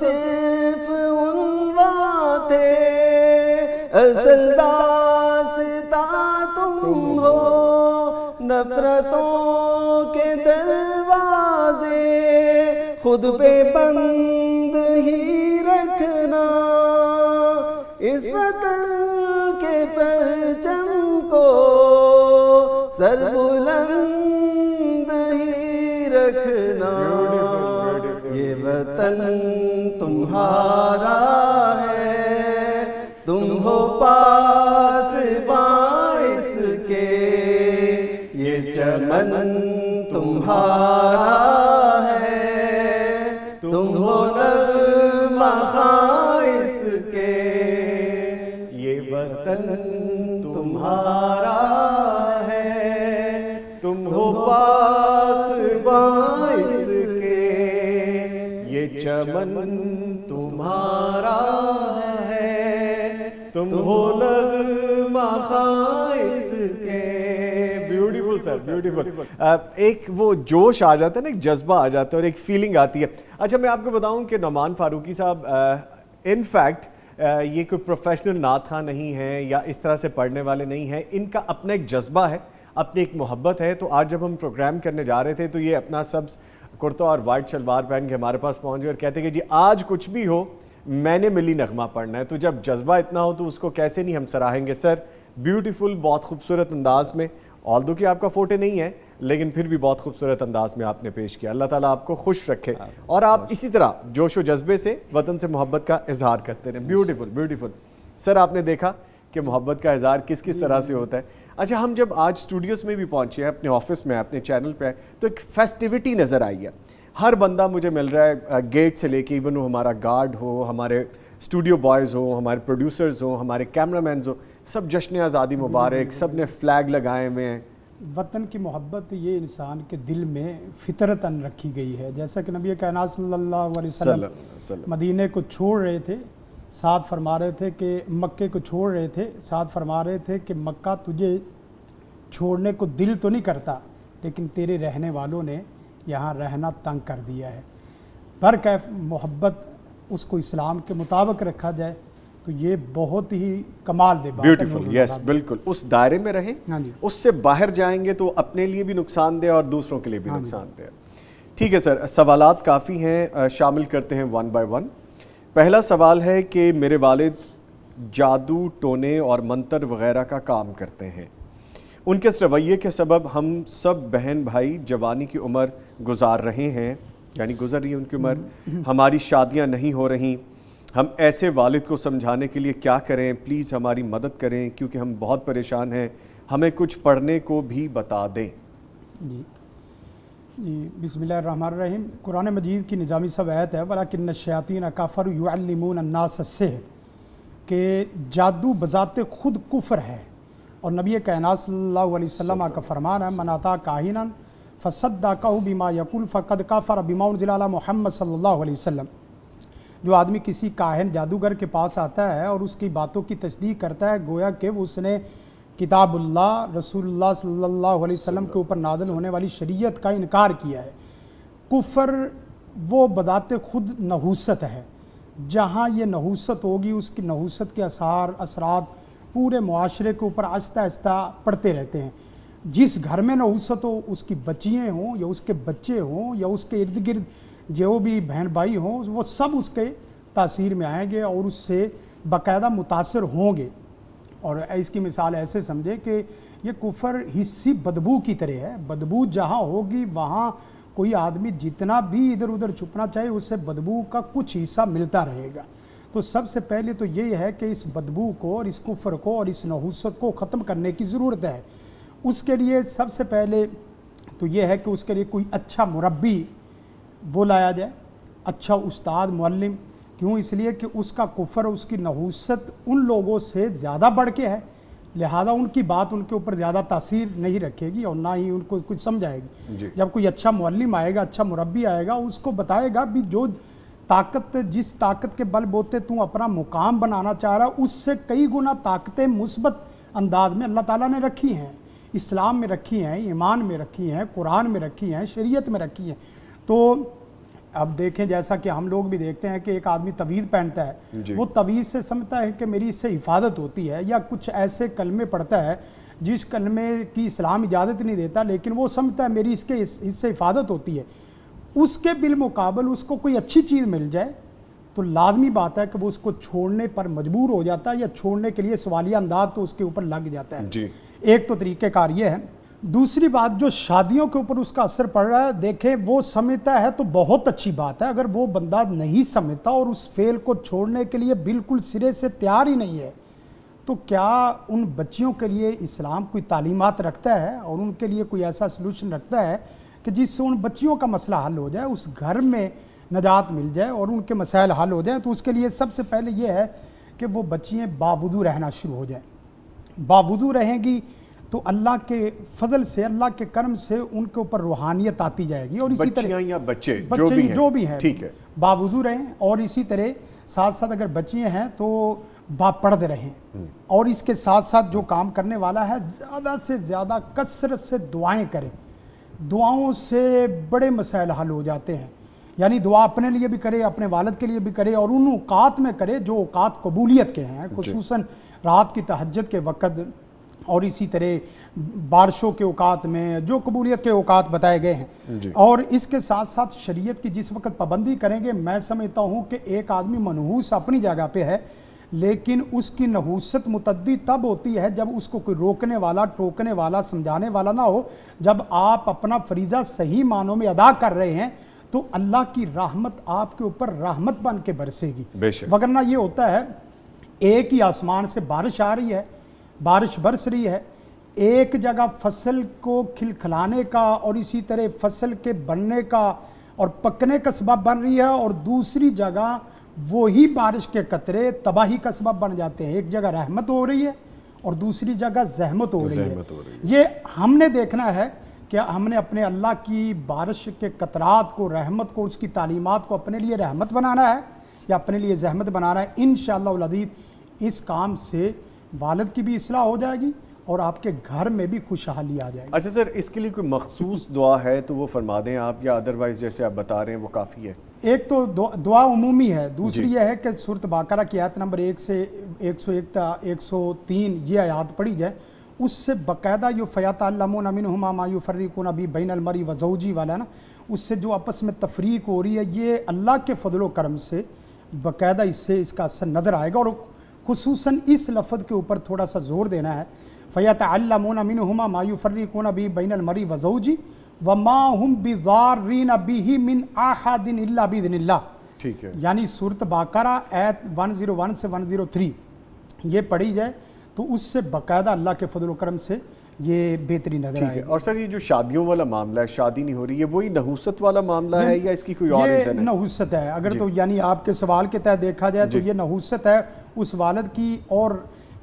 صرف عنوان تھے، اصل داستاں تم ہو، نفرتوں کے دروازے خود پہ بند ہی رکھنا، اس وطن کے پرچم کو سر بلند ہی رکھنا، یہ وطن تمہارا ہے، تم ہو پاسباں اس کے، یہ چمن تمہارا ہے، تم ہو نغمہ خواں اس کے، یہ وطن تمہارا ہے، تم ہو پاسباں اس کے، یہ چمن تمہارا ہے، تم ہو نغمہ خواں اس کے۔ بیوٹیفل سر، بیوٹیفل۔ ایک وہ جوش آ جاتا ہے نا، ایک جذبہ آ جاتا ہے اور ایک فیلنگ آتی ہے۔ اچھا میں آپ کو بتاؤں کہ نعمان فاروقی صاحب ان فیکٹ یہ کوئی پروفیشنل نعت خواں نہیں ہے یا اس طرح سے پڑھنے والے نہیں ہیں، ان کا اپنا ایک جذبہ ہے، اپنی ایک محبت ہے۔ تو آج جب ہم پروگرام کرنے جا رہے تھے تو یہ اپنا سبز کرتا اور وائٹ شلوار پہن کے ہمارے پاس پہنچے اور کہتے کہ جی آج کچھ بھی ہو میں نے ملی نغمہ پڑھنا ہے۔ تو جب جذبہ اتنا ہو تو اس کو کیسے نہیں ہم سراہیں گے۔ سر بیوٹیفل، بہت خوبصورت انداز میں، آلدو کہ آپ کا فوٹے نہیں ہے لیکن پھر بھی بہت خوبصورت انداز میں آپ نے پیش کیا۔ اللہ تعالیٰ آپ کو خوش رکھے اور آپ اسی طرح جوش و جذبے سے وطن سے محبت کا اظہار کرتے رہیں۔ Beautiful beautiful. سر آپ نے دیکھا کہ محبت کا اظہار کس کس طرح سے ہوتا ہے۔ اچھا ہم جب آج اسٹوڈیوز میں بھی پہنچے ہیں، اپنے آفس میں، اپنے چینل پہ، تو ایک فیسٹیوٹی نظر آئی ہے۔ ہر بندہ مجھے مل رہا ہے، گیٹ سے لے کے ایون وہ ہمارا گارڈ ہو، ہمارے اسٹوڈیو بوائز ہو، ہمارے پروڈیوسرز ہوں، ہمارے کیمرہ مینز ہو، سب جشن آزادی مبارک، سب نے فلیگ لگائے ہوئے ہیں۔ وطن کی محبت یہ انسان کے دل میں فطرتاً رکھی گئی ہے، جیسا کہ نبی کائنات صلی اللہ علیہ وسلم مدینے کو چھوڑ رہے تھے، ساتھ فرما رہے تھے کہ مکے کو چھوڑ رہے تھے، ساتھ فرما رہے تھے کہ مکہ تجھے چھوڑنے کو دل تو نہیں کرتا لیکن تیرے رہنے والوں نے یہاں رہنا تنگ کر دیا ہے۔ برکیف محبت اس کو اسلام کے مطابق رکھا جائے تو یہ بہت ہی کمال دے بات ہے۔ بیوٹیفل، یس بالکل، اس دائرے میں رہیں، اس سے باہر جائیں گے تو اپنے لیے بھی نقصان دہ اور دوسروں کے لیے بھی نقصان دہ۔ ٹھیک ہے سر، سوالات کافی ہیں، شامل کرتے ہیں ون بائی ون۔ پہلا سوال ہے کہ میرے والد جادو، ٹونے اور منتر وغیرہ کا کام کرتے ہیں، ان کے اس رویے کے سبب ہم سب بہن بھائی جوانی کی عمر گزار رہے ہیں، یعنی گزر رہی ہے ان کی عمر، ہماری شادیاں نہیں ہو رہی، ہم ایسے والد کو سمجھانے کے لیے کیا کریں؟ پلیز ہماری مدد کریں کیونکہ ہم بہت پریشان ہیں، ہمیں کچھ پڑھنے کو بھی بتا دیں۔ جی بسم اللہ الرحمن الرحیم۔ قرآن مجید کی نظامی سب آیت ہے وَلَكِنَّ الشَّيَاطِينَ كَفَرُوا يُعَلِّمُونَ النَّاسَ السِّحْرَ، کہ جادو بذات خود کفر ہے، اور نبی کائنات صلی اللہ علیہ وسلم کا فرمان ہے من اتی کاہنا فصدقہ بما یقول فقد کفر بما انزل علی محمد صلی اللہ علیہ وسلم۔ جو آدمی کسی کاہن جادوگر کے پاس آتا ہے اور اس کی باتوں کی تصدیق کرتا ہے گویا کہ اس نے کتاب اللہ، رسول اللہ صلی اللہ علیہ وسلم کے اوپر نازل ہونے والی شریعت کا انکار کیا ہے۔ کفر وہ بذات خود نحوست ہے، جہاں یہ نحوست ہوگی اس کی نحوست کے اثرات پورے معاشرے کے اوپر آہستہ آہستہ پڑتے رہتے ہیں۔ جس گھر میں نحوست ہو، اس کی بچیاں ہوں یا اس کے بچے ہوں یا اس کے ارد گرد جو بھی بہن بھائی ہوں، وہ سب اس کے تاثیر میں آئیں گے اور اس سے باقاعدہ متاثر ہوں گے۔ اور اس کی مثال ایسے سمجھے کہ یہ کفر حسی بدبو کی طرح ہے، بدبو جہاں ہوگی وہاں کوئی آدمی جتنا بھی ادھر ادھر چھپنا چاہے اس سے بدبو کا کچھ حصہ ملتا رہے گا۔ تو سب سے پہلے تو یہ ہے کہ اس بدبو کو اور اس کفر کو اور اس نحوست کو ختم کرنے کی ضرورت ہے۔ اس کے لیے سب سے پہلے تو یہ ہے کہ اس کے لیے کوئی اچھا مربی وہ لایا جائے، اچھا استاد معلم۔ کیوں؟ اس لیے کہ اس کا کفر، اس کی نحوست ان لوگوں سے زیادہ بڑھ کے ہے، لہذا ان کی بات ان کے اوپر زیادہ تاثیر نہیں رکھے گی اور نہ ہی ان کو کچھ سمجھائے گی۔ جب کوئی اچھا معلم آئے گا، اچھا مربی آئے گا، اس کو بتائے گا بھی جو طاقت، جس طاقت کے بل بوتے تو اپنا مقام بنانا چاہ رہا اس سے کئی گنا طاقتیں مثبت انداز میں اللہ تعالیٰ نے رکھی ہیں، اسلام میں رکھی ہیں، ایمان میں رکھی ہیں، قرآن میں رکھی ہیں، شریعت میں رکھی ہیں۔ تو اب دیکھیں جیسا کہ ہم لوگ بھی دیکھتے ہیں کہ ایک آدمی توید پہنتا ہے، وہ توید سے سمجھتا ہے کہ میری اس سے حفاظت ہوتی ہے، یا کچھ ایسے کلمے پڑھتا ہے جس کلمے کی اسلام اجازت نہیں دیتا لیکن وہ سمجھتا ہے میری اس سے حفاظت ہوتی ہے، اس کے بالمقابل اس کو کوئی اچھی چیز مل جائے تو لازمی بات ہے کہ وہ اس کو چھوڑنے پر مجبور ہو جاتا ہے، یا چھوڑنے کے لیے سوالیہ انداز تو اس کے اوپر لگ جاتا ہے۔ ایک تو طریقہ کار یہ ہے۔ دوسری بات، جو شادیوں کے اوپر اس کا اثر پڑ رہا ہے، دیکھیں وہ سمجھتا ہے تو بہت اچھی بات ہے، اگر وہ بندہ نہیں سمجھتا اور اس فعل کو چھوڑنے کے لیے بالکل سرے سے تیار ہی نہیں ہے، تو کیا ان بچیوں کے لیے اسلام کوئی تعلیمات رکھتا ہے اور ان کے لیے کوئی ایسا سلوشن رکھتا ہے کہ جس سے ان بچیوں کا مسئلہ حل ہو جائے، اس گھر میں نجات مل جائے اور ان کے مسائل حل ہو جائیں؟ تو اس کے لیے سب سے پہلے یہ ہے کہ وہ بچیاں باوضو رہنا شروع ہو جائیں۔ باوضو رہیں گی تو اللہ کے فضل سے، اللہ کے کرم سے ان کے اوپر روحانیت آتی جائے گی، اور اسی طرح بچیاں یا بچے جو بھی ہیں ٹھیک ہے باوضو رہیں، اور اسی طرح ساتھ ساتھ اگر بچیاں ہیں تو باپردہ رہیں، اور اس کے ساتھ ساتھ جو کام کرنے والا ہے زیادہ سے زیادہ کثرت سے دعائیں کریں۔ دعاؤں سے بڑے مسائل حل ہو جاتے ہیں، یعنی دعا اپنے لیے بھی کرے، اپنے والد کے لیے بھی کرے، اور ان اوقات میں کرے جو اوقات قبولیت کے ہیں، خصوصاً رات کی تہجد کے وقت، اور اسی طرح بارشوں کے اوقات میں جو قبولیت کے اوقات بتائے گئے ہیں۔ اور اس کے ساتھ ساتھ شریعت کی جس وقت پابندی کریں گے، میں سمجھتا ہوں کہ ایک آدمی منحوس اپنی جگہ پہ ہے، لیکن اس کی نحوست متعدی تب ہوتی ہے جب اس کو کوئی روکنے والا، ٹوکنے والا، سمجھانے والا نہ ہو۔ جب آپ اپنا فریضہ صحیح معنوں میں ادا کر رہے ہیں تو اللہ کی رحمت آپ کے اوپر رحمت بن کے برسے گی، وگرنہ یہ ہوتا ہے ایک ہی آسمان سے بارش آ رہی ہے، بارش برس رہی ہے، ایک جگہ فصل کو کھلکھلانے کا اور اسی طرح فصل کے بننے کا اور پکنے کا سبب بن رہی ہے، اور دوسری جگہ وہی بارش کے قطرے تباہی کا سبب بن جاتے ہیں۔ ایک جگہ رحمت ہو رہی ہے اور دوسری جگہ زحمت ہو رہی ہے۔ یہ ہم نے دیکھنا ہے کہ ہم نے اپنے اللہ کی بارش کے قطرات کو، رحمت کو، اس کی تعلیمات کو اپنے لیے رحمت بنانا ہے یا اپنے لیے زحمت بنانا ہے۔ انشاءاللہ العزیز اس کام سے والد کی بھی اصلاح ہو جائے گی اور آپ کے گھر میں بھی خوشحالی آ جائے گی۔ اچھا سر، اس کے لیے کوئی مخصوص دعا ہے تو وہ فرما دیں آپ، یا ادروائز جیسے آپ بتا رہے ہیں وہ کافی ہے؟ ایک تو دعا عمومی ہے، دوسری یہ ہے کہ سورۃ بقرہ کی آیت نمبر 1 سے 101 تا 103 یہ آیات پڑھی جائے، اس سے باقاعدہ جو فَيَتَعَلَّمُونَ مِنْهُمَا مَا يُفَرِّقُونَ بِهِ بَيْنَ الْمَرْءِ وَزَوْجِهِ والا نا، اس سے جو آپس میں تفریق ہو رہی ہے، یہ اللہ کے فضل و کرم سے باقاعدہ اس سے اس کا اثر نظر آئے گا، اور خصوصاً اس لفظ کے اوپر تھوڑا سا زور دینا ہے، فَيَتَعَلَّمُونَ مِنْهُمَا مَا يُفَرِّقُونَ بِهِ بَيْنَ الْمَرْءِ وَزَوْجِهِ وَمَا هُمْ بِضَارِّينَ بِهِ مِنْ أَحَدٍ إِلَّا بِإِذْنِ اللَّهِ۔ ٹھیک ہے، یعنی سورۃ بقرہ آیت 101 سے 103 یہ پڑھی جائے تو اس سے باقاعدہ اللہ کے فضل و کرم سے یہ بہتری نظر آئے گی۔ اور سر یہ جو شادیوں والا معاملہ ہے، شادی نہیں ہو رہی، یہ وہی نحوست والا معاملہ ہے یا اس کی کوئی اور ریزن ہے؟ یہ نحوست ہے، اگر تو یعنی آپ کے سوال کے تحت دیکھا جائے تو یہ نحوست ہے اس والد کی، اور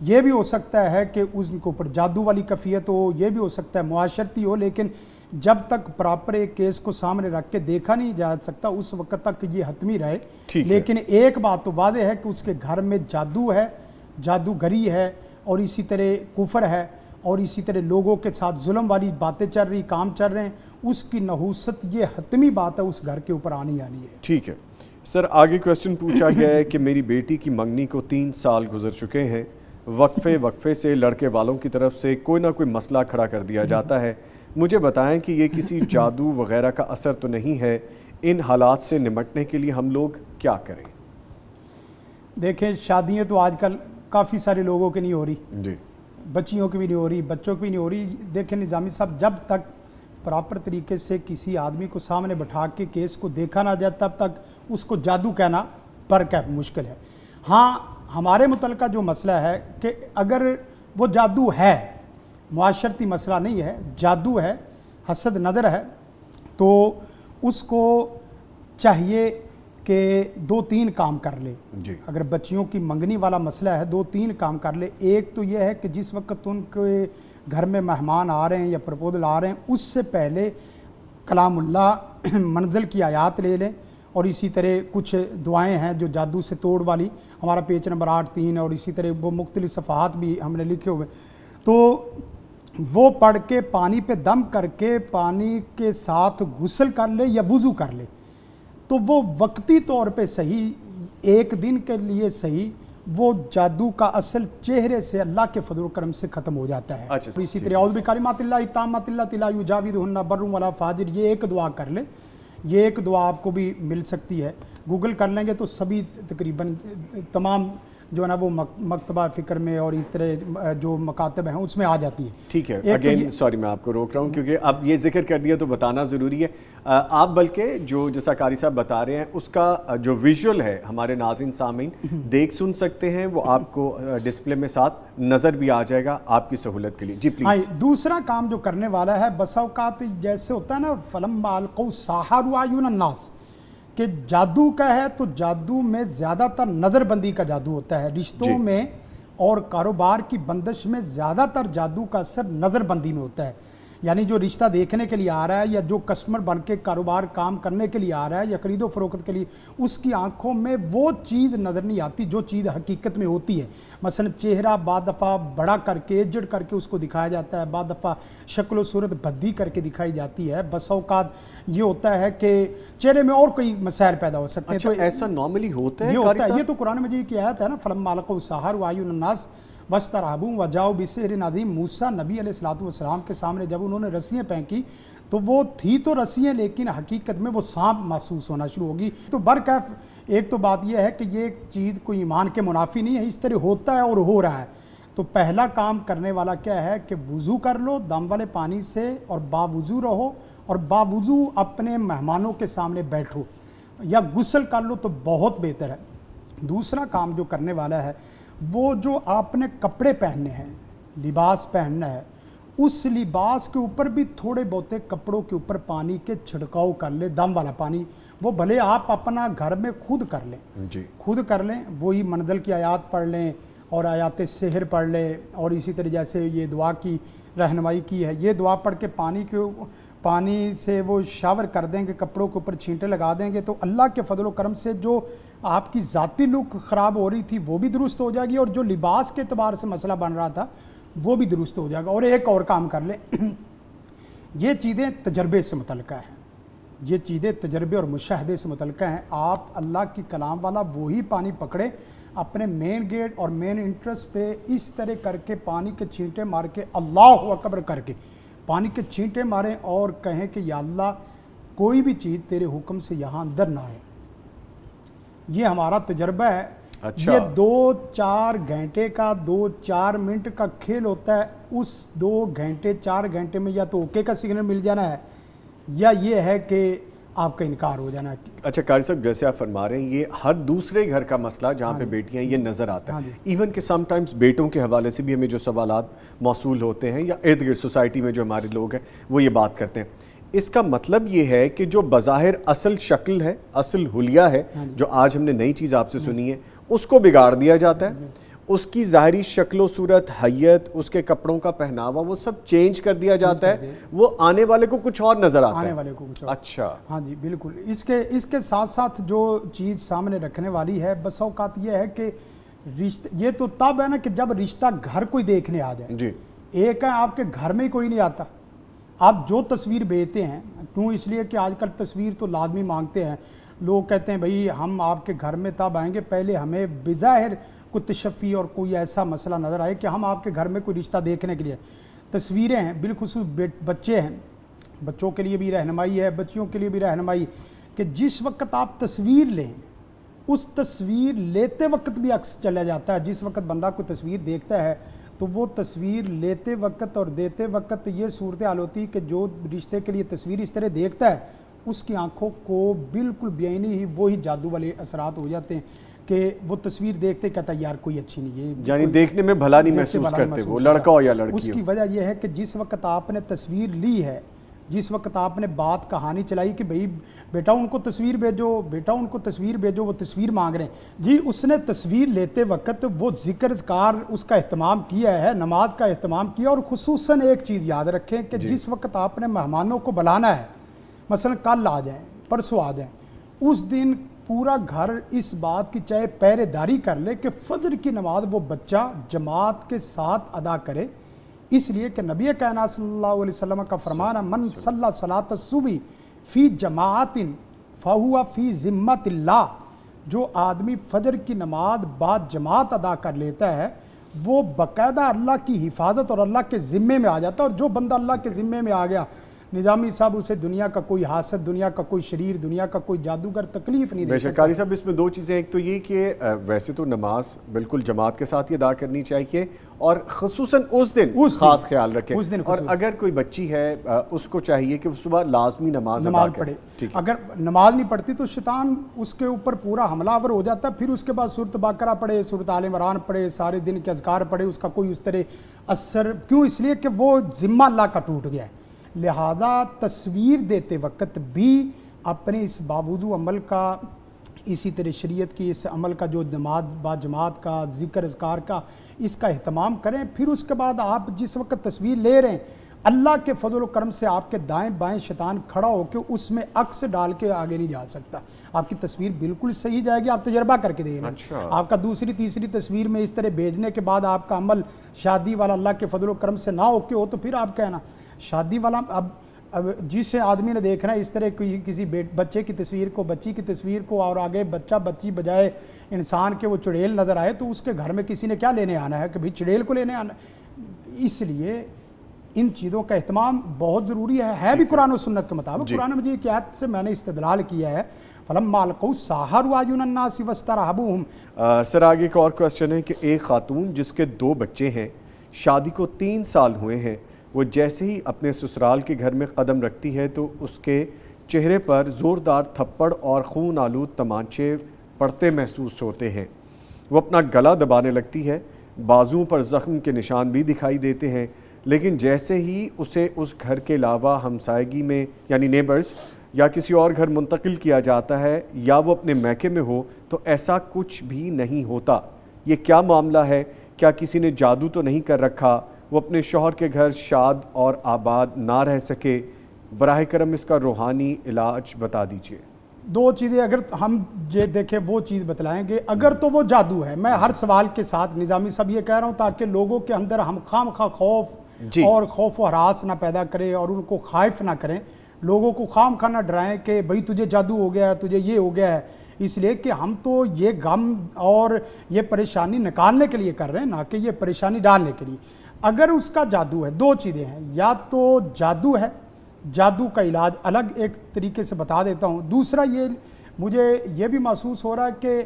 یہ بھی ہو سکتا ہے کہ اس کے اوپر جادو والی کیفیت ہو، یہ بھی ہو سکتا ہے معاشرتی ہو، لیکن جب تک پراپر ایک کیس کو سامنے رکھ کے دیکھا نہیں جا سکتا اس وقت تک یہ حتمی رہے۔ لیکن ایک بات تو واضح ہے کہ اس کے گھر میں جادو ہے، جادوگری ہے، اور اسی طرح کفر ہے، اور اسی طرح لوگوں کے ساتھ ظلم والی باتیں چل رہی، کام چل رہے ہیں، اس کی نحوست یہ حتمی بات ہے اس گھر کے اوپر آنی ہے۔ ٹھیک ہے سر، آگے کوسچن پوچھا گیا ہے کہ میری بیٹی کی منگنی کو 3 سال گزر چکے ہیں، وقفے سے لڑکے والوں کی طرف سے کوئی نہ کوئی مسئلہ کھڑا کر دیا جاتا ہے، مجھے بتائیں کہ یہ کسی جادو وغیرہ کا اثر تو نہیں ہے؟ ان حالات سے نمٹنے کے لیے ہم لوگ کیا کریں؟ دیکھیں شادیاں تو آج کل کافی سارے لوگوں کی نہیں ہو رہی، جی بچیوں کی بھی نہیں ہو رہی، بچوں کی بھی نہیں ہو رہی۔ دیکھیں نظامی صاحب، جب تک پراپر طریقے سے کسی آدمی کو سامنے بٹھا کے کیس کو دیکھا نہ جائے تب تک اس کو جادو کہنا برکیف مشکل ہے۔ ہاں ہمارے متعلقہ جو مسئلہ ہے کہ اگر وہ جادو ہے، معاشرتی مسئلہ نہیں ہے، جادو ہے، حسد نظر ہے، تو اس کو چاہیے کہ 2-3 کام کر لے۔ اگر بچیوں کی منگنی والا مسئلہ ہے 2-3 کام کر لے۔ ایک تو یہ ہے کہ جس وقت ان کے گھر میں مہمان آ رہے ہیں یا پرپوزل آ رہے ہیں، اس سے پہلے کلام اللہ منزل کی آیات لے لیں، اور اسی طرح کچھ دعائیں ہیں جو جادو سے توڑ والی، ہمارا پیج نمبر 8-3، اور اسی طرح وہ مختلف صفحات بھی ہم نے لکھے ہوئے، تو وہ پڑھ کے پانی پہ دم کر کے پانی کے ساتھ غسل کر لے یا وضو کر لے۔ تو وہ وقتی طور پہ صحیح، ایک دن کے لیے صحیح، وہ جادو کا اصل چہرے سے اللہ کے فضل و کرم سے ختم ہو جاتا ہے. اچھا، اسی طرح اعوذ بکلمات اللہ التامات اللاتی لا یجاوزہن بر ولا فاجر، یہ ایک دعا کر لیں. یہ ایک دعا آپ کو بھی مل سکتی ہے، گوگل کر لیں گے تو سبھی تقریباً تمام جو ہے نا وہ مکتبہ فکر میں اور اس طرح جو مکاتب ہیں اس میں آ جاتی ہے. ٹھیک ہے، اگین سوری میں آپ کو روک رہا ہوں کیونکہ اب یہ ذکر کر دیا تو بتانا ضروری ہے. آپ بلکہ جو جیسا قاری صاحب بتا رہے ہیں اس کا جو ویژول ہے ہمارے ناظرین سامعین دیکھ سن سکتے ہیں، وہ آپ کو ڈسپلے میں ساتھ نظر بھی آ جائے گا آپ کی سہولت کے لیے. جی پلیز. دوسرا کام جو کرنے والا ہے، بسا اوقات جیسے ہوتا ہے نا فلما القوا السحروا اعین الناس، کہ جادو کا ہے تو جادو میں زیادہ تر نظر بندی کا جادو ہوتا ہے. رشتوں میں اور کاروبار کی بندش میں زیادہ تر جادو کا اثر نظر بندی میں ہوتا ہے. یعنی جو رشتہ دیکھنے کے لیے آ رہا ہے یا جو کسٹمر بن کے کاروبار کام کرنے کے لیے آ رہا ہے یا خرید و فروخت کے لیے، اس کی آنکھوں میں وہ چیز نظر نہیں آتی جو چیز حقیقت میں ہوتی ہے. مثلا چہرہ بعض دفعہ بڑا کر کے ایجڈ کر کے اس کو دکھایا جاتا ہے، بعض دفعہ شکل و صورت بھدی کر کے دکھائی جاتی ہے. بس اوقات یہ ہوتا ہے کہ چہرے میں اور کوئی مسائل پیدا ہو سکتے ہیں. تو ایسا نارملی ہوتا ہے؟ یہ تو قرآن مجید کی آیت ہے نا، فلما القوا السحروا اعین الناس واسترهبوا وجاؤوا بسحر عظیم. موسیٰ نبی علیہ السلام کے سامنے جب انہوں نے رسیاں پھینکی تو وہ تھی تو رسیاں لیکن حقیقت میں وہ سانپ محسوس ہونا شروع ہوگی. تو برکیف ایک تو بات یہ ہے کہ یہ چیز کوئی ایمان کے منافی نہیں ہے، اس طرح ہوتا ہے اور ہو رہا ہے. تو پہلا کام کرنے والا کیا ہے کہ وضو کر لو دم والے پانی سے اور باوضو رہو اور باوضو اپنے مہمانوں کے سامنے بیٹھو یا غسل کر لو تو بہت بہتر ہے. دوسرا کام جو کرنے والا ہے، وہ جو آپ نے کپڑے پہننے ہیں، لباس پہننا ہے، اس لباس کے اوپر بھی تھوڑے بہتے کپڑوں کے اوپر پانی کے چھڑکاؤ کر لیں، دم والا پانی. وہ بھلے آپ اپنا گھر میں خود کر لیں، خود کر لیں، وہی منزل کی آیات پڑھ لیں اور آیات سحر پڑھ لیں، اور اسی طرح جیسے یہ دعا کی رہنمائی کی ہے، یہ دعا پڑھ کے پانی سے وہ شاور کر دیں گے، کپڑوں کے اوپر چھینٹے لگا دیں گے تو اللہ کے فضل و کرم سے جو آپ کی ذاتی لک خراب ہو رہی تھی وہ بھی درست ہو جائے گی، اور جو لباس کے اعتبار سے مسئلہ بن رہا تھا وہ بھی درست ہو جائے گا. اور ایک اور کام کر لیں، یہ چیزیں تجربے سے متعلقہ ہیں، یہ چیزیں تجربے اور مشاہدے سے متعلقہ ہیں. آپ اللہ کی کلام والا وہی پانی پکڑیں، اپنے مین گیٹ اور مین انٹرس پہ اس طرح کر کے پانی کے چھینٹے مار کے اللہ اکبر کر کے پانی کے چھینٹے ماریں اور کہیں کہ یا اللہ کوئی بھی چیز تیرے حکم سے یہاں اندر نہ آئے. یہ ہمارا تجربہ ہے. اچھا. یہ 2-4 گھنٹے کا 2-4 منٹ کا کھیل ہوتا ہے. اس 2 گھنٹے 4 گھنٹے میں یا تو اوکے کا سگنل مل جانا ہے یا یہ ہے کہ آپ کا انکار ہو جانا ہے. اچھا قاری صاحب، جیسے آپ فرما رہے ہیں یہ ہر دوسرے گھر کا مسئلہ جہاں پہ بیٹیاں یہ نظر آتا ہے. ایون کہ سم ٹائمز بیٹوں کے حوالے سے بھی ہمیں جو سوالات موصول ہوتے ہیں یا ارد گرد سوسائٹی میں جو ہمارے لوگ ہیں وہ یہ بات کرتے ہیں. اس کا مطلب یہ ہے کہ جو بظاہر اصل شکل ہے، اصل حلیہ ہے، جو آج ہم نے نئی چیز آپ سے سنی ہے، اس کو بگاڑ دیا جاتا ہے. اس کی ظاہری شکل و صورت، حیت، اس کے کپڑوں کا پہناوا، وہ سب چینج کر دیا جاتا ہے. وہ آنے والے کو کچھ اور نظر آتا ہے. آنے والے کو کچھ اور. اچھا. ہاں جی بالکل. اس کے ساتھ ساتھ جو چیز سامنے رکھنے والی ہے بس اوقات یہ ہے کہ رشتہ، یہ تو تب ہے نا کہ جب رشتہ گھر کوئی دیکھنے آ جائے. جی. ایک ہے آپ کے گھر میں کوئی نہیں آتا، آپ جو تصویر بھیجتے ہیں، کیوں؟ اس لیے کہ آج کل تصویر تو لازمی مانگتے ہیں لوگ. کہتے ہیں بھئی ہم آپ کے گھر میں تب آئیں گے پہلے ہمیں بظاہر کوئی تشفی اور کوئی ایسا مسئلہ نظر آئے کہ ہم آپ کے گھر میں کوئی رشتہ دیکھنے کے لیے. تصویریں ہیں، بالخصوص بچے ہیں، بچوں کے لیے بھی رہنمائی ہے، بچیوں کے لیے بھی رہنمائی کہ جس وقت آپ تصویر لیں، اس تصویر لیتے وقت بھی عکس چلا جاتا ہے. جس وقت بندہ کوئی تصویر دیکھتا ہے تو وہ تصویر لیتے وقت اور دیتے وقت یہ صورتحال ہوتی ہے کہ جو رشتے کے لیے تصویر اس طرح دیکھتا ہے اس کی آنکھوں کو بالکل بے عینی ہی وہی جادو والے اثرات ہو جاتے ہیں کہ وہ تصویر دیکھتے کہتا ہے یار کوئی اچھی نہیں ہے، یعنی دیکھنے میں بھلا نہیں محسوس کرتے وہ، لڑکا ہو یا لڑکی ہو. اس کی وجہ یہ ہے کہ جس وقت آپ نے تصویر لی ہے، جس وقت آپ نے بات کہانی چلائی کہ بھئی بیٹا ان کو تصویر بھیجو، بیٹا ان کو تصویر بھیجو، وہ تصویر مانگ رہے ہیں جی، اس نے تصویر لیتے وقت وہ ذکر اذکار اس کا اہتمام کیا ہے، نماز کا اہتمام کیا. اور خصوصاً ایک چیز یاد رکھیں کہ جس وقت آپ نے مہمانوں کو بلانا ہے، مثلا کل آ جائیں، پرسوں آ جائیں، اس دن پورا گھر اس بات کی چاہے پہرے داری کر لے کہ فجر کی نماز وہ بچہ جماعت کے ساتھ ادا کرے. اس لیے کہ نبی کائنات صلی اللہ علیہ وسلم کا فرمان ہے من صلی صلاۃ الصبح فی جماعت فہو فی ذمت اللہ، جو آدمی فجر کی نماز بعد جماعت ادا کر لیتا ہے وہ باقاعدہ اللہ کی حفاظت اور اللہ کے ذمے میں آ جاتا ہے، اور جو بندہ اللہ کے ذمے میں آ گیا نظامی صاحب اسے دنیا کا کوئی حاسد، دنیا کا کوئی شریر، دنیا کا کوئی جادوگر تکلیف نہیں دے بے سکتا۔ شک قاری صاحب اس میں دو چیزیں، ایک تو یہ کہ ویسے تو نماز بالکل جماعت کے ساتھ ہی ادا کرنی چاہیے اور خصوصاً اس دن خاص خیال رکھیں، اور اگر کوئی بچی ہے اس کو چاہیے کہ صبح لازمی نماز ادا پڑھے۔ کرے، اگر نماز نہیں پڑھتی تو شیطان اس کے اوپر پورا حملہ آور ہو جاتا ہے، پھر اس کے بعد سورۃ بقرہ پڑھے، سورۃ آل عمران پڑھے، سارے دن کے اذکار پڑھے، اس کا کوئی اس طرح اثر کیوں؟ اس لیے کہ وہ ذمہ اللہ کا ٹوٹ گیا ہے۔ لہذا تصویر دیتے وقت بھی اپنے اس باوجود عمل کا، اسی طرح شریعت کی اس عمل کا جو نماز با جماعت کا، ذکر اذکار کا، اس کا اہتمام کریں۔ پھر اس کے بعد آپ جس وقت تصویر لے رہے ہیں اللہ کے فضل و کرم سے آپ کے دائیں بائیں شیطان کھڑا ہو کے اس میں عکس ڈال کے آگے نہیں جا سکتا، آپ کی تصویر بالکل صحیح جائے گی۔ آپ تجربہ کر کے دیکھیں، آپ کا دوسری تیسری تصویر میں اس طرح بھیجنے کے بعد آپ کا عمل شادی والا اللہ کے فضل و کرم سے نہ ہو کے ہو تو پھر آپ کہنا شادی والا اب جس آدمی نے دیکھنا ہے اس طرح کوئی کسی بچے کی تصویر کو، بچی کی تصویر کو، اور آگے بچہ بچی بجائے انسان کے وہ چڑیل نظر آئے تو اس کے گھر میں کسی نے کیا لینے آنا ہے کہ بھئی چڑیل کو لینے آنا ہے۔ اس لیے ان چیزوں کا اہتمام بہت ضروری ہے بھی قرآن و سنت کے مطابق۔ قرآن مجید کی آیت سے میں نے استدلال کیا ہے فَلَمَّا أَلْقَوْا سَحَرُوا أَعْيُنَ النَّاسِ وَاسْتَرْهَبُوهُمْ۔ سر آگے ایک اور کوسچن ہے کہ ایک خاتون جس کے 2 بچے ہیں، شادی کو 3 سال ہوئے ہیں، وہ جیسے ہی اپنے سسرال کے گھر میں قدم رکھتی ہے تو اس کے چہرے پر زوردار تھپڑ اور خون آلود تمانچے پڑتے محسوس ہوتے ہیں، وہ اپنا گلا دبانے لگتی ہے، بازوؤں پر زخم کے نشان بھی دکھائی دیتے ہیں، لیکن جیسے ہی اسے اس گھر کے علاوہ ہمسائیگی میں یعنی نیبرز یا کسی اور گھر منتقل کیا جاتا ہے یا وہ اپنے میکے میں ہو تو ایسا کچھ بھی نہیں ہوتا۔ یہ کیا معاملہ ہے؟ کیا کسی نے جادو تو نہیں کر رکھا؟ وہ اپنے شوہر کے گھر شاد اور آباد نہ رہ سکے؟ براہ کرم اس کا روحانی علاج بتا دیجئے۔ 2 چیزیں اگر ہم یہ دیکھیں وہ چیز بتلائیں گے، اگر تو وہ جادو ہے، میں ہر سوال کے ساتھ نظامی صاحب یہ کہہ رہا ہوں تاکہ لوگوں کے اندر ہم خواہ خوف اور خوف و ہراس نہ پیدا کرے اور ان کو خائف نہ کریں، لوگوں کو خواہ نہ ڈرائیں کہ بھئی تجھے جادو ہو گیا ہے، تجھے یہ ہو گیا ہے، اس لیے کہ ہم تو یہ غم اور یہ پریشانی نکالنے کے لیے کر رہے ہیں، نہ کہ یہ پریشانی ڈالنے کے لیے۔ اگر اس کا جادو ہے، 2 چیزیں ہیں، یا تو جادو ہے، جادو کا علاج الگ ایک طریقے سے بتا دیتا ہوں۔ دوسرا یہ مجھے یہ بھی محسوس ہو رہا ہے کہ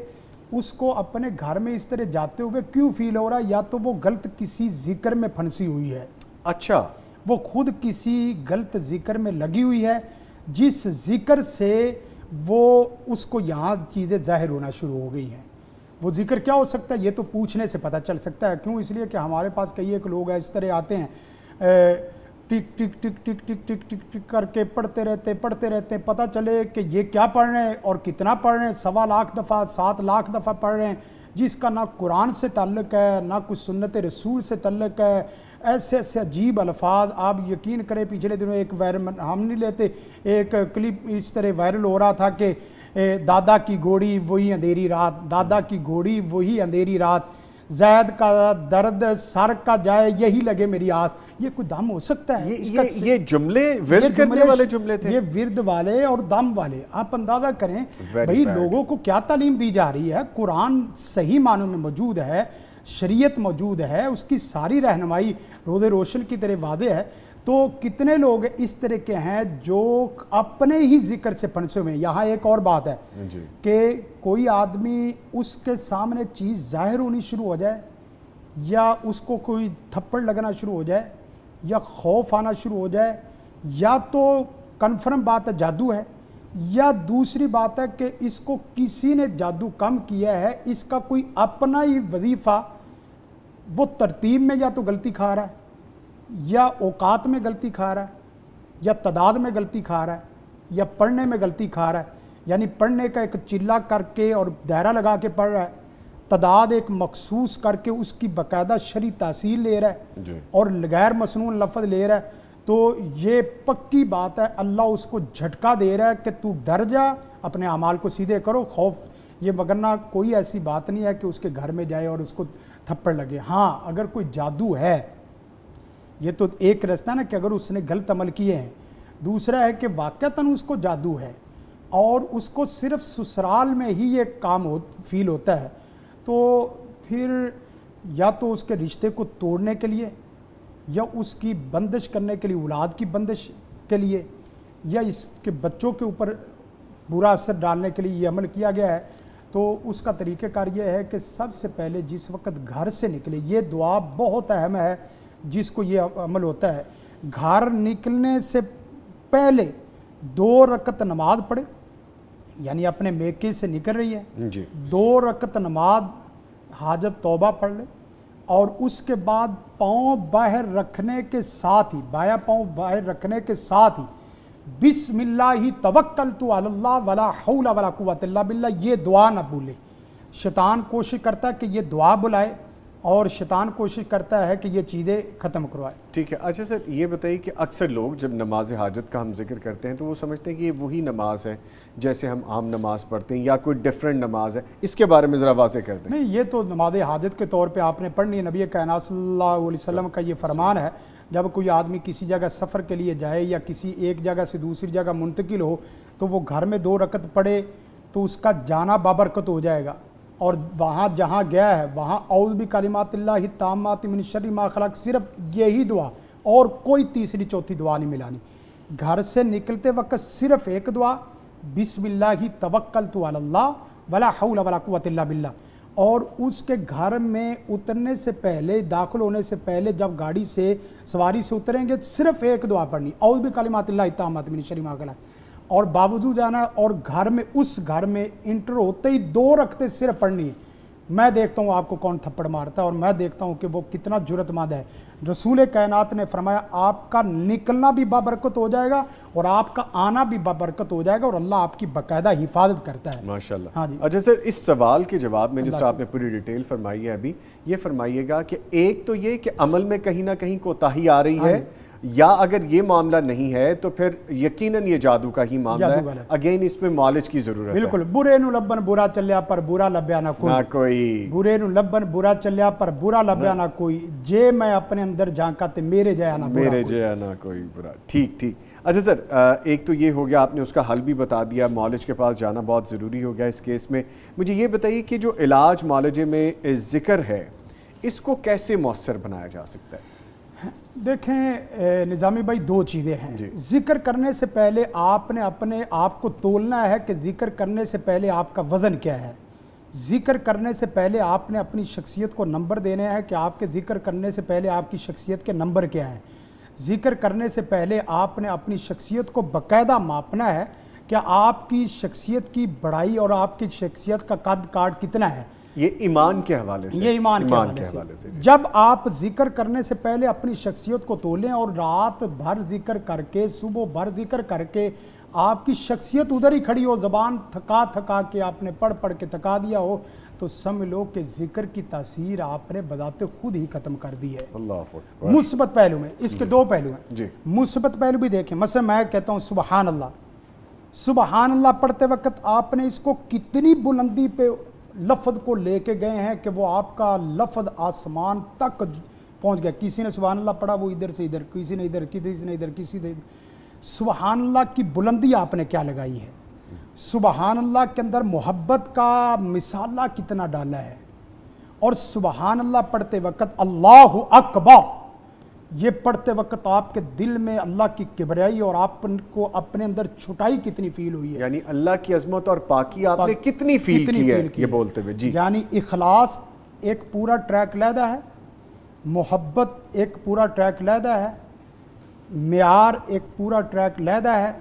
اس کو اپنے گھر میں اس طرح جاتے ہوئے کیوں فیل ہو رہا ہے، یا تو وہ غلط کسی ذکر میں پھنسی ہوئی ہے، اچھا وہ خود کسی غلط ذکر میں لگی ہوئی ہے جس ذکر سے وہ اس کو یہاں چیزیں ظاہر ہونا شروع ہو گئی ہیں۔ وہ ذکر کیا ہو سکتا ہے یہ تو پوچھنے سے پتہ چل سکتا ہے، کیوں؟ اس لیے کہ ہمارے پاس کئی ایک لوگ اس طرح آتے ہیں ٹک ٹک ٹک ٹک ٹک ٹک ٹک ٹک کر کے پڑھتے رہتے ہیں، پتہ چلے کہ یہ کیا پڑھ رہے ہیں اور کتنا پڑھ رہے ہیں، 1.25 لاکھ دفعہ 7 لاکھ دفعہ پڑھ رہے ہیں، جس کا نہ قرآن سے تعلق ہے نہ کچھ سنت رسول سے تعلق ہے۔ ایسے ایسے عجیب الفاظ، آپ یقین کریں پچھلے دنوں ایک ہم نہیں لیتے، ایک کلپ اس طرح وائرل ہو رہا تھا کہ دادا کی گھوڑی وہی اندھیری رات، دادا کی گھوڑی وہی اندھیری رات، زید کا درد سر کا جائے یہی لگے میری آس۔ یہ کوئی دم ہو سکتا ہے؟ یہ جملے ورد کرنے والے جملے تھے، یہ ورد والے اور دم والے، آپ اندازہ کریں بھئی لوگوں کو کیا تعلیم دی جا رہی ہے۔ قرآن صحیح معنوں میں موجود ہے، شریعت موجود ہے، اس کی ساری رہنمائی روز روشن کی طرح واضح ہے، تو کتنے لوگ اس طرح کے ہیں جو اپنے ہی ذکر سے پھنسے ہوئے ہیں۔ یہاں ایک اور بات ہے کہ کوئی آدمی اس کے سامنے چیز ظاہر ہونی شروع ہو جائے، یا اس کو کوئی تھپڑ لگنا شروع ہو جائے، یا خوف آنا شروع ہو جائے، یا تو کنفرم بات ہے جادو ہے، یا دوسری بات ہے کہ اس کو کسی نے جادو کم کیا ہے، اس کا کوئی اپنا ہی وظیفہ، وہ ترتیب میں یا تو غلطی کھا رہا ہے، یا اوقات میں غلطی کھا رہا ہے، یا تعداد میں غلطی کھا رہا ہے، یا پڑھنے میں غلطی کھا رہا ہے، یعنی پڑھنے کا ایک چلہ کر کے اور دائرہ لگا کے پڑھ رہا ہے، تعداد ایک مخصوص کر کے اس کی باقاعدہ شرعی تاثیر لے رہا ہے اور غیر مسنون لفظ لے رہا ہے، تو یہ پکی بات ہے اللہ اس کو جھٹکا دے رہا ہے کہ تو ڈر جا، اپنے اعمال کو سیدھے کرو، خوف یہ وگرنہ کوئی ایسی بات نہیں ہے کہ اس کے گھر میں جائے اور اس کو تھپڑ لگے۔ ہاں اگر کوئی جادو ہے، یہ تو ایک رستہ نا کہ اگر اس نے غلط عمل کیے ہیں، دوسرا ہے کہ واقعتاً اس کو جادو ہے اور اس کو صرف سسرال میں ہی یہ کام فیل ہوتا ہے، تو پھر یا تو اس کے رشتے کو توڑنے کے لیے، یا اس کی بندش کرنے کے لیے، اولاد کی بندش کے لیے، یا اس کے بچوں کے اوپر برا اثر ڈالنے کے لیے یہ عمل کیا گیا ہے. تو اس کا طریقہ کار یہ ہے کہ سب سے پہلے جس وقت گھر سے نکلے، یہ دعا بہت اہم ہے جس کو یہ عمل ہوتا ہے، گھر نکلنے سے پہلے 2 رکعت نماز پڑھے، یعنی اپنے میکے سے نکل رہی ہے، جی 2 رکعت نماز حاجت توبہ پڑھ لے، اور اس کے بعد پاؤں باہر رکھنے کے ساتھ ہی، بایاں پاؤں باہر رکھنے کے ساتھ ہی بسم اللہ توکلت علی اللہ ولا حول ولا قوت الا باللہ یہ دعا نہ بھولے. شیطان کوشش کرتا ہے کہ یہ دعا بلائے، اور شیطان کوشش کرتا ہے کہ یہ چیزیں ختم کروائے. ٹھیک ہے. اچھا سر، یہ بتائیے کہ اکثر لوگ جب نماز حاجت کا ہم ذکر کرتے ہیں تو وہ سمجھتے ہیں کہ یہ وہی نماز ہے جیسے ہم عام نماز پڑھتے ہیں، یا کوئی ڈیفرنٹ نماز ہے. اس کے بارے میں ذرا واضح کر دیں. نہیں، یہ تو نماز حاجت کے طور پہ آپ نے پڑھنی ہے. نبی کائنات صلی اللہ علیہ وسلم کا یہ فرمان ہے، جب کوئی آدمی کسی جگہ سفر کے لیے جائے یا کسی ایک جگہ سے دوسری جگہ منتقل ہو تو وہ گھر میں 2 رکعت پڑھے تو اس کا جانا بابرکت ہو جائے گا، اور وہاں جہاں گیا ہے وہاں اعوذ بکلمات اللہ التامات من شر ما خلق، صرف یہی دعا اور کوئی تیسری چوتھی دعا نہیں ملانی. گھر سے نکلتے وقت صرف ایک دعا، بسم اللہ توکلت علی اللہ ولا حول ولا قوت الا باللہ. اور اس کے گھر میں اترنے سے پہلے، داخل ہونے سے پہلے جب گاڑی سے سواری سے اتریں گے صرف ایک دعا پڑھنی، اعوذ بکلمات اللہ التامات من شر ما خلق، اور باوجود جانا ہے. اور گھر میں، اس گھر میں انٹر ہوتے ہی 2 رکعتیں صرف پڑھنی ہے. میں دیکھتا ہوں آپ کو کون تھپڑ مارتا ہے، اور میں دیکھتا ہوں کہ وہ کتنا جرأت مند ہے. رسول کائنات نے فرمایا آپ کا نکلنا بھی بابرکت ہو جائے گا اور آپ کا آنا بھی بابرکت ہو جائے گا، اور اللہ آپ کی باقاعدہ حفاظت کرتا ہے. ماشاءاللہ. ہاں جی. اچھا سر، اس سوال کے جواب میں جس طرح آپ نے پوری ڈیٹیل فرمائی ہے ابھی، یہ فرمائیے گا کہ ایک تو یہ کہ عمل میں کہیں نہ کہیں کوتاہی آ رہی ہے، یا اگر یہ معاملہ نہیں ہے تو پھر یقیناً یہ جادو کا ہی معاملہ ہے. اگین اس میں معالج کی ضرورت ہے. بالکل. برے نو لبن برا چلیا پر برا لبیا نہ کوئی، برے نو لبن برا چلیا پر برا لبیا نہ کوئی، جے میں اپنے اندر جھانکا تے میرے جایا نہ کوئی برا. ٹھیک. اچھا سر، ایک تو یہ ہو گیا، آپ نے اس کا حل بھی بتا دیا، معالج کے پاس جانا بہت ضروری ہو گیا اس کیس میں. مجھے یہ بتائیے کہ جو علاج معالجے میں ذکر ہے، اس کو کیسے مؤثر بنایا جا سکتا ہے؟ دیکھیں نظامی بھائی، 2 چیزیں ہیں. ذکر کرنے سے پہلے آپ نے اپنے آپ کو تولنا ہے کہ ذکر کرنے سے پہلے آپ کا وزن کیا ہے. ذکر کرنے سے پہلے آپ نے اپنی شخصیت کو نمبر دینے ہیں کہ آپ کے ذکر کرنے سے پہلے آپ کی شخصیت کے نمبر کیا ہیں. ذکر کرنے سے پہلے آپ نے اپنی شخصیت کو باقاعدہ ماپنا ہے کہ آپ کی شخصیت کی بڑائی اور آپ کی شخصیت کا قد کاٹ کتنا ہے. یہ ایمان کے حوالے سے، یہ ایمان کے حوالے سے. جب آپ ذکر کرنے سے پہلے اپنی شخصیت کو تولیں اور رات بھر ذکر کر کے، صبح بھر ذکر کر کے آپ کی شخصیت ادھر ہی کھڑی ہو، زبان تھکا کے آپ نے پڑھ کے تھکا دیا ہو، تو سمجھ لو کہ ذکر کی تاثیر آپ نے بذات خود ہی ختم کر دی ہے. اللہ مثبت پہلو میں اس کے 2 پہلو ہیں. جی. مثبت پہلو بھی دیکھیں. مثلا میں کہتا ہوں سبحان اللہ. سبحان اللہ پڑھتے وقت آپ نے اس کو کتنی بلندی پہ لفظ کو لے کے گئے ہیں کہ وہ آپ کا لفظ آسمان تک پہنچ گیا. کسی نے سبحان اللہ پڑھا، وہ ادھر سے ادھر، کسی نے ادھر، کسی نے ادھر، کسی نے ادھر. سبحان اللہ کی بلندی آپ نے کیا لگائی ہے. سبحان اللہ کے اندر محبت کا مسالہ کتنا ڈالا ہے. اور سبحان اللہ پڑھتے وقت اللہ اکبر یہ پڑھتے وقت آپ کے دل میں اللہ کی کبریائی اور آپ کو اپنے اندر چھٹائی کتنی فیل ہوئی ہے. یعنی اللہ کی عظمت اور پاکی آپ نے کتنی فیل کی ہے یہ بولتے ہوئے. جی. یعنی اخلاص ایک پورا ٹریک علیحدہ ہے، محبت ایک پورا ٹریک علیحدہ ہے، معیار ایک پورا ٹریک علیحدہ ہے،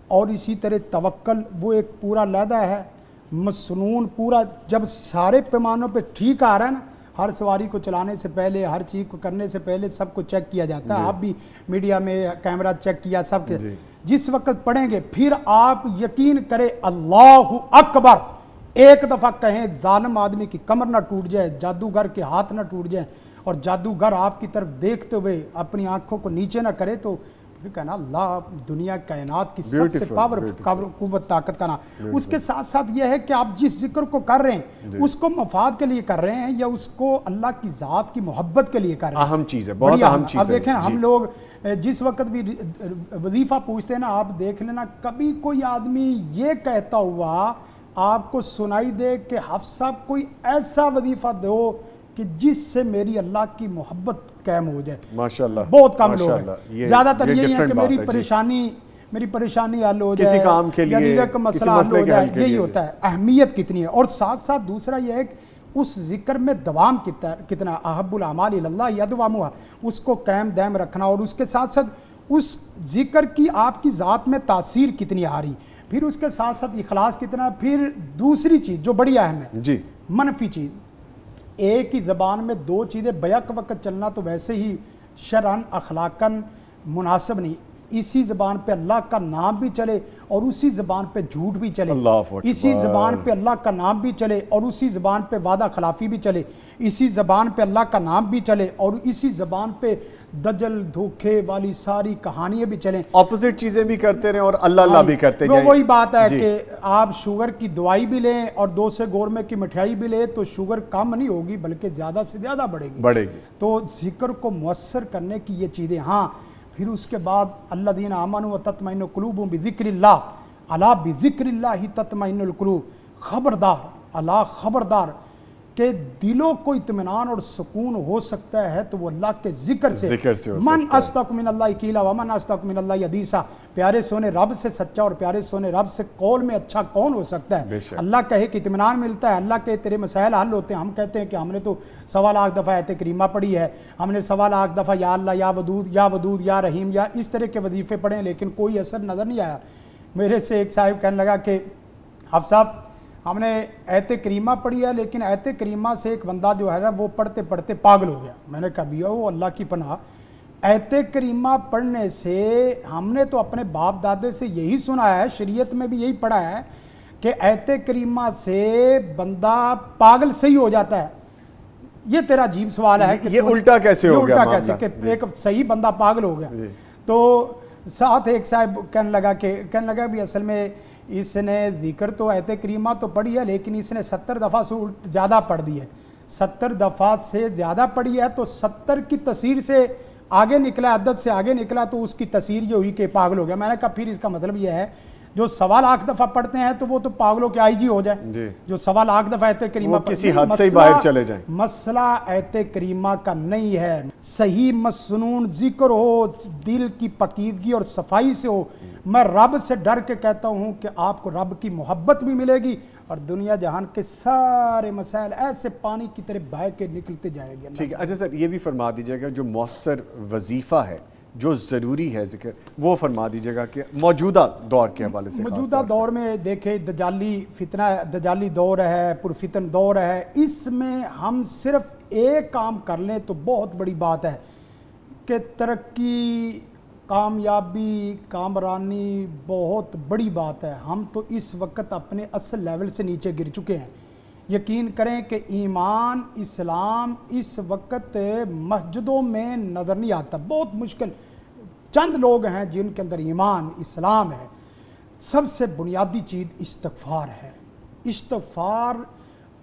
اور اسی طرح توکل وہ ایک پورا علیحدہ ہے. مسنون پورا، جب سارے پیمانوں پہ ٹھیک آ رہا ہے نا، ہر سواری کو چلانے سے پہلے، ہر چیز کو کرنے سے پہلے سب کو چیک کیا جاتا ہے. آپ بھی میڈیا میں کیمرہ چیک کیا سب کے. جس وقت پڑھیں گے پھر آپ یقین کریں اللہ اکبر ایک دفعہ کہیں، ظالم آدمی کی کمر نہ ٹوٹ جائے، جادوگر کے ہاتھ نہ ٹوٹ جائیں، اور جادوگر آپ کی طرف دیکھتے ہوئے اپنی آنکھوں کو نیچے نہ کرے، تو پھر کہنا اللہ دنیا کائنات کی سب سے پاور قوت طاقت کا نام. اس کے ساتھ ساتھ یہ ہے کہ آپ جس ذکر کو کر رہے ہیں اس کو مفاد کے لیے کر رہے ہیں یا اس کو اللہ کی ذات کی محبت کے لیے کر رہے ہیں. اہم چیز ہے، بہت اہم چیز ہے. اب دیکھیں ہم لوگ جس وقت بھی وظیفہ پوچھتے ہیں نا آپ دیکھ لینا کبھی کوئی آدمی یہ کہتا ہوا آپ کو سنائی دے کہ حافظ صاحب کوئی ایسا وظیفہ دو کہ جس سے میری اللہ کی محبت قائم ہو جائے. ماشاءاللہ بہت کم لوگ ہیں. زیادہ تر یہی ہے کہ میری پریشانی حل ہو جائے, کسی کام کے لیے, یا کا مسئلہ حل ہو جائے, یہی ہوتا ہے. اہمیت کتنی ہے. اور ساتھ ساتھ دوسرا یہ ہے کہ اس ذکر میں دوام کتنا, احب الاعمال الی اللہ یدومھا, اس کو قائم دائم رکھنا, اور اس کے ساتھ ساتھ اس ذکر کی آپ کی ذات میں تاثیر کتنی آ رہی, پھر اس کے ساتھ ساتھ اخلاص کتنا. پھر دوسری چیز جو بڑی اہم ہے جی, منفی چیز, ایک ہی زبان میں دو چیزیں بیک وقت چلنا تو ویسے ہی شرعن اخلاقاً مناسب نہیں. اسی زبان پہ اللہ کا نام بھی چلے اور اسی زبان پہ جھوٹ بھی چلے, اسی زبان پہ اللہ کا نام بھی چلے اور اسی زبان پہ وعدہ خلافی بھی چلے, اسی زبان پہ اللہ کا نام بھی چلے اور اسی زبان پہ دجل دھوکے والی ساری کہانیاں بھی چلیں. اپوزٹ چیزیں بھی کرتے رہیں اور اللہ اللہ بھی کرتے جائیں. وہی بات ہے کہ آپ شوگر کی دوائی بھی لیں اور 2 سے گورمے کی مٹھائی بھی لیں تو شوگر کم نہیں ہوگی بلکہ زیادہ سے زیادہ بڑھے گی. تو ذکر کو مؤثر کرنے کی یہ چیزیں. ہاں پھر اس کے بعد الذین آمنوا وتطمئن قلوبهم بذکر اللہ, الا بذکر اللہ تطمئن القلوب. خبردار, الا خبردار کہ دلوں کو اطمینان اور سکون ہو سکتا ہے تو وہ اللہ کے ذکر سے. من اصدق من اللہ قیلا ومن اصدق من اللہ حدیثا. پیارے سونے رب سے سچا اور پیارے سونے رب سے قول میں اچھا کون ہو سکتا ہے. اللہ کہے کہ اطمینان ملتا ہے, اللہ کہے تیرے مسائل حل ہوتے ہیں. ہم کہتے ہیں کہ ہم نے تو 1.25 لاکھ دفعہ آیت کریمہ پڑھی ہے, ہم نے 1.25 لاکھ دفعہ یا اللہ یا ودود یا رحیم یا اس طرح کے وظیفے پڑھے ہیں لیکن کوئی اثر نظر نہیں آیا. میرے سے ایک صاحب کہنے لگا کہ حافظ صاحب ہم نے آیت کریمہ پڑھی ہے لیکن آیت کریمہ سے ایک بندہ جو ہے نا وہ پڑھتے پڑھتے پاگل ہو گیا. میں نے کہا بھیا وہ اللہ کی پناہ, آیت کریمہ پڑھنے سے ہم نے تو اپنے باپ دادے سے یہی سنا ہے, شریعت میں بھی یہی پڑھا ہے کہ آیت کریمہ سے بندہ پاگل صحیح ہو جاتا ہے. یہ تیرا عجیب سوال ہے کہ یہ الٹا کیسے ہو گیا معاملہ, کہ ایک صحیح بندہ پاگل ہو گیا. تو ساتھ ایک صاحب کہنے لگا بھی اصل میں اس نے ذکر تو آیت کریمہ تو پڑھی ہے لیکن اس نے 70 دفعہ سے زیادہ پڑھ دی ہے. 70 دفعہ سے زیادہ پڑھی ہے تو 70 کی تاثیر سے آگے نکلا, عدد سے آگے نکلا تو اس کی تاثیر یہ ہوئی کہ پاگل ہو گیا. میں نے کہا پھر اس کا مطلب یہ ہے جو 1.25 لاکھ دفعہ پڑھتے ہیں تو وہ تو پاگلوں کے آئی جی ہو جائے. جو 1.25 لاکھ دفعہ آیت کریمہ کسی حد سے ہی باہر چلے جائیں. مسئلہ آیت کریمہ کا نہیں ہے, صحیح مسنون ذکر ہو, دل کی پاکیزگی اور صفائی سے ہو. میں رب سے ڈر کے کہتا ہوں کہ آپ کو رب کی محبت بھی ملے گی اور دنیا جہان کے سارے مسائل ایسے پانی کی طرح بہہ کے نکلتے جائے گے. ٹھیک ہے. اچھا سر یہ بھی فرما دیجیے گا جو مؤثر وظیفہ ہے جو ضروری ہے ذکر وہ فرما دیجیے گا کہ موجودہ دور کے حوالے سے. موجودہ دور میں دیکھیں دجالی دور ہے, پرفتن دور ہے, اس میں ہم صرف ایک کام کر لیں تو بہت بڑی بات ہے کہ ترقی, کامیابی, کامرانی بہت بڑی بات ہے. ہم تو اس وقت اپنے اصل لیول سے نیچے گر چکے ہیں. یقین کریں کہ ایمان اسلام اس وقت مسجدوں میں نظر نہیں آتا, بہت مشکل. چند لوگ ہیں جن کے اندر ایمان اسلام ہے. سب سے بنیادی چیز استغفار ہے. استغفار,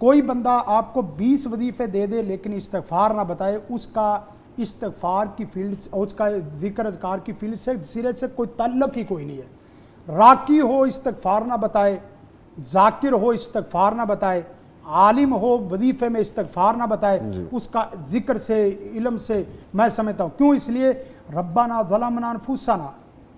کوئی بندہ آپ کو 20 وظیفے دے دے لیکن استغفار نہ بتائے, اس کا استغفار کی فیلڈ اور اس کا ذکر اذکار کی فیلڈ سے سرے سے کوئی تعلق ہی کوئی نہیں ہے. راکی ہو استغفار نہ بتائے, ذاکر ہو استغفار نہ بتائے, عالم ہو وظیفے میں استغفار نہ بتائے, اس کا ذکر سے علم سے میں سمجھتا ہوں. کیوں؟ اس لیے ربنا ظلمنا انفسنا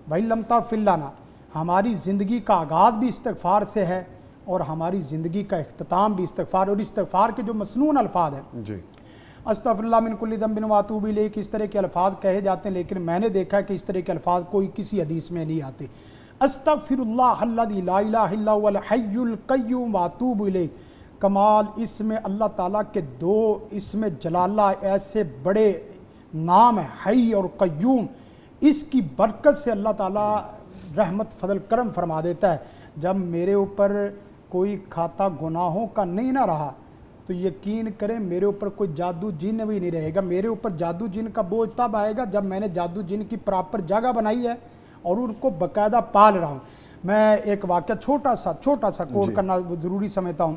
وان لم تغفر لنا, ہماری زندگی کا آغاز بھی استغفار سے ہے اور ہماری زندگی کا اختتام بھی استغفار. اور استغفار کے جو مسنون الفاظ ہیں استغفر اللہ من کل ذنب واتوب الیہ, اس طرح کے الفاظ کہے جاتے ہیں لیکن میں نے دیکھا کہ اس طرح کے الفاظ کوئی کسی حدیث میں نہیں آتے. استغفر اللہ الذی لا الہ الا هو الحی القیوم واتوب الیہ. کمال اس میں اللہ تعالیٰ کے 2 اسم جلالہ ایسے بڑے نام ہیں, حی اور قیوم. اس کی برکت سے اللہ تعالیٰ رحمت فضل کرم فرما دیتا ہے. جب میرے اوپر کوئی کھاتا گناہوں کا نہیں نہ رہا تو یقین کریں میرے اوپر کوئی جادو جن بھی نہیں رہے گا. میرے اوپر جادو جن کا بوجھ تب آئے گا جب میں نے جادو جن کی پراپر جگہ بنائی ہے اور ان کو باقاعدہ پال رہا ہوں. میں ایک واقعہ چھوٹا سا کوٹ کرنا ضروری سمجھتا ہوں.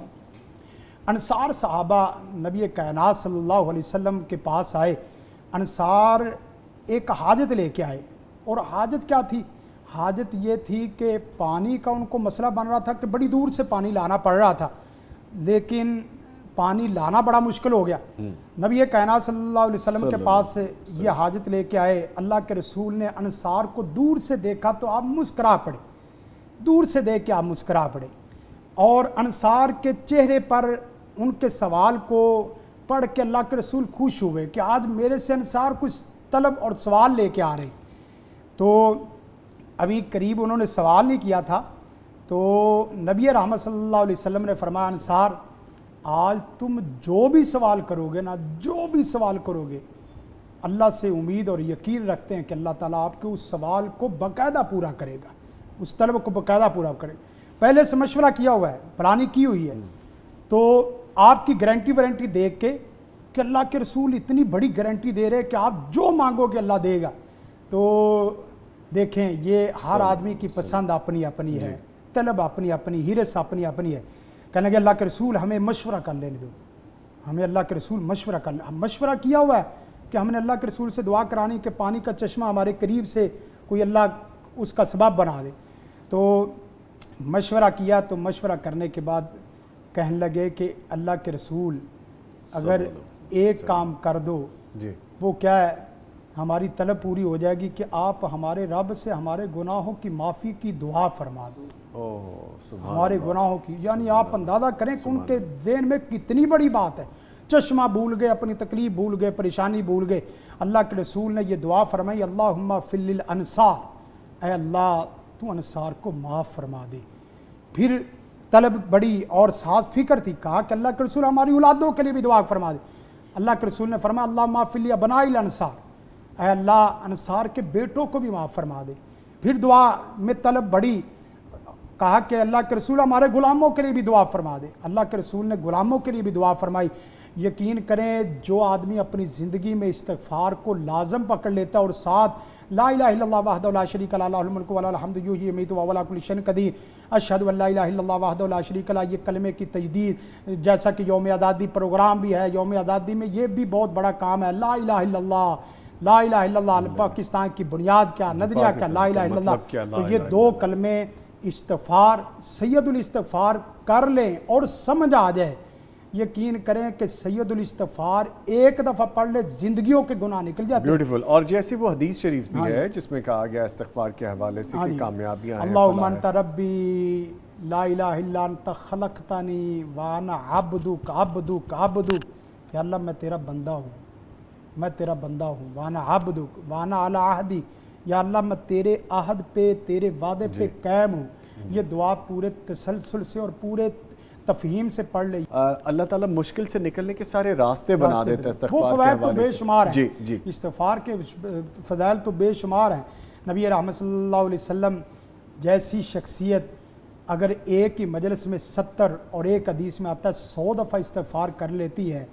انصار صحابہ نبی کائنات صلی اللہ علیہ وسلم کے پاس آئے. انصار ایک حاجت لے کے آئے. اور حاجت کیا تھی؟ حاجت یہ تھی کہ پانی کا ان کو مسئلہ بن رہا تھا کہ بڑی دور سے پانی لانا پڑ رہا تھا، لیکن پانی لانا بڑا مشکل ہو گیا. نبی کائنات صلی اللہ علیہ وسلم کے پاس سے یہ حاجت لے کے آئے. اللہ کے رسول نے انصار کو دور سے دیکھا تو آپ مسکرا پڑے، دور سے دیکھ کے آپ مسکرا پڑے، اور انصار کے چہرے پر ان کے سوال کو پڑھ کے اللہ کے رسول خوش ہوئے کہ آج میرے سے انصار کچھ طلب اور سوال لے کے آ رہے. تو ابھی قریب انہوں نے سوال نہیں کیا تھا تو نبی رحمت صلی اللہ علیہ وسلم نے فرمایا انصار آج تم جو بھی سوال کرو گے نا، جو بھی سوال کرو گے، اللہ سے امید اور یقین رکھتے ہیں کہ اللہ تعالیٰ آپ کے اس سوال کو باقاعدہ پورا کرے گا، اس طلب کو باقاعدہ پورا کرے گا. پہلے سے مشورہ کیا ہوا ہے، پلاننگ کی ہوئی ہے. تو آپ کی گارنٹی وارنٹی دیکھ کے کہ اللہ کے رسول اتنی بڑی گارنٹی دے رہے کہ آپ جو مانگو گے اللہ دے گا. تو دیکھیں یہ ہر آدمی کی پسند اپنی اپنی ہے، طلب اپنی اپنی، ہرس اپنی اپنی ہے. کہنے لگے اللہ کے رسول ہمیں مشورہ کر لینے دو، ہمیں اللہ کے رسول مشورہ کر لیں. ہم مشورہ کیا ہوا ہے کہ ہم نے اللہ کے رسول سے دعا کرانی کہ پانی کا چشمہ ہمارے قریب سے کوئی اللہ اس کا سبب بنا دے. تو مشورہ کیا، تو مشورہ کرنے کے بعد کہنے لگے کہ اللہ کے رسول اگر ایک کام کر دو وہ کیا ہے، ہماری طلب پوری ہو جائے گی کہ آپ ہمارے رب سے ہمارے گناہوں کی معافی کی دعا فرما دو. ہمارے گناہوں کی، یعنی آپ اندازہ کریں کہ ان کے ذہن میں کتنی بڑی بات ہے. چشمہ بھول گئے، اپنی تکلیف بھول گئے، پریشانی بھول گئے. اللہ کے رسول نے یہ دعا فرمائی اللہم فی للانصار، اے اللہ تو انصار کو معاف فرما دے. پھر طلب بڑی اور ساتھ فکر تھی، کہا کہ اللہ کے رسول ہماری اولادوں کے لیے بھی دعا فرما دے. اللہ کے رسول نے فرمایا اللہم فی لابناء الانصار، اے اللہ انصار کے بیٹوں کو بھی معاف فرما دے. پھر دعا میں طلب بڑی، کہا کہ اللہ کے رسول ہمارے غلاموں کے لیے بھی دعا فرما دے. اللہ کے رسول نے غلاموں کے لیے بھی دعا فرمائی. یقین کریں جو آدمی اپنی زندگی میں استغفار کو لازم پکڑ لیتا ہے اور ساتھ لا الہ الا اللہ وحدہ لا شریک لہ لہ الملک و لہ الحمد یحیی و یمیت وہو علی کل شیء قدیر اشہد ان لا الہ الا اللہ وحدہ لا شریک لہ، یہ کلمے کی تجدید، جیسا کہ یوم آزادی پروگرام بھی ہے، یوم آزادی میں یہ بھی بہت بڑا کام ہے. لا الہ الا اللہ، لا الہ الا اللہ، پاکستان کی بنیاد کیا، نظریہ کیا، لا الہ الا اللہ. تو یہ دو کلمے استغفار، سید الاستغفار کر لیں اور سمجھ آ جائے. یقین کریں کہ سید الاستغفار ایک دفعہ پڑھ لے زندگیوں کے گناہ نکل جاتے ہیں. بیوٹیفل. اور جیسے وہ حدیث شریف بھی ہے جس میں کہا گیا استغفار کے حوالے سے کہ کامیابیاں ہیں. اللہم انت ربی لا الہ الا انت خلقتنی وانا عبدک عبدک عبدک، کہ اللہ میں تیرا بندہ ہوں، میں تیرا بندہ ہوں. وانا عبدک وانا علی عہدی، یا اللہ میں تیرے عہد پہ، تیرے وعدے پہ قائم ہوں. یہ دعا پورے تسلسل سے اور پورے تفہیم سے پڑھ لیں. اللہ تعالیٰ مشکل سے نکلنے کے سارے راستے بنا دیتا ہے استغفار وہ کے فوائد تو حوالے بے سے. شمار ہیں. جی استغفار کے فضائل تو بے شمار ہیں. نبی رحمت صلی اللہ علیہ وسلم جیسی شخصیت اگر ایک ہی مجلس میں 70 اور ایک حدیث میں آتا ہے 100 دفعہ استغفار کر لیتی ہے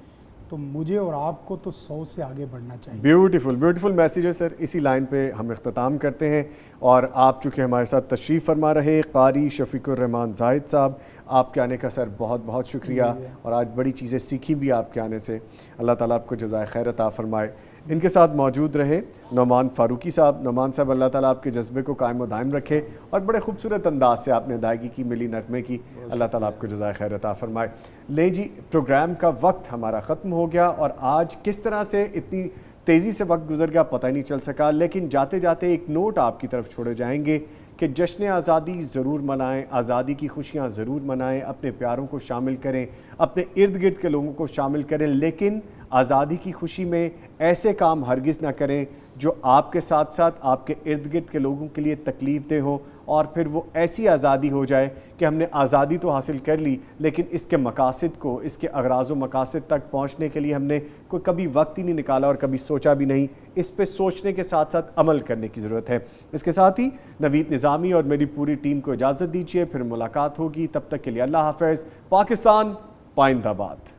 تو مجھے اور آپ کو تو 100 سے آگے بڑھنا چاہیے. بیوٹیفل بیوٹیفل میسیج ہے سر. اسی لائن پہ ہم اختتام کرتے ہیں اور آپ چونکہ ہمارے ساتھ تشریف فرما رہے قاری شفیق الرحمان زاہد صاحب، آپ کے آنے کا سر بہت بہت شکریہ. اور آج بڑی چیزیں سیکھی بھی آپ کے آنے سے. اللہ تعالیٰ آپ کو جزائے خیر عطا فرمائے. ان کے ساتھ موجود رہے نعمان فاروقی صاحب. نعمان صاحب اللہ تعالیٰ آپ کے جذبے کو قائم و دائم رکھے اور بڑے خوبصورت انداز سے آپ نے ادائیگی کی ملی نغمے کی. اللہ تعالیٰ آپ کو جزائے خیر عطا فرمائے. لیں جی، پروگرام کا وقت ہمارا ختم ہو گیا اور آج کس طرح سے اتنی تیزی سے وقت گزر گیا پتہ ہی نہیں چل سکا. لیکن جاتے جاتے ایک نوٹ آپ کی طرف چھوڑے جائیں گے کہ جشن آزادی ضرور منائیں، آزادی کی خوشیاں ضرور منائیں، اپنے پیاروں کو شامل کریں، اپنے ارد گرد کے لوگوں کو شامل کریں، لیکن آزادی کی خوشی میں ایسے کام ہرگز نہ کریں جو آپ کے ساتھ ساتھ آپ کے ارد گرد کے لوگوں کے لیے تکلیف دہ ہو اور پھر وہ ایسی آزادی ہو جائے کہ ہم نے آزادی تو حاصل کر لی لیکن اس کے مقاصد کو، اس کے اغراض و مقاصد تک پہنچنے کے لیے ہم نے کوئی کبھی وقت ہی نہیں نکالا اور کبھی سوچا بھی نہیں. اس پہ سوچنے کے ساتھ ساتھ عمل کرنے کی ضرورت ہے. اس کے ساتھ ہی نوید نظامی اور میری پوری ٹیم کو اجازت دیجیے، پھر ملاقات ہوگی. تب تک کے لیے اللہ حافظ. پاکستان پائندہ باد.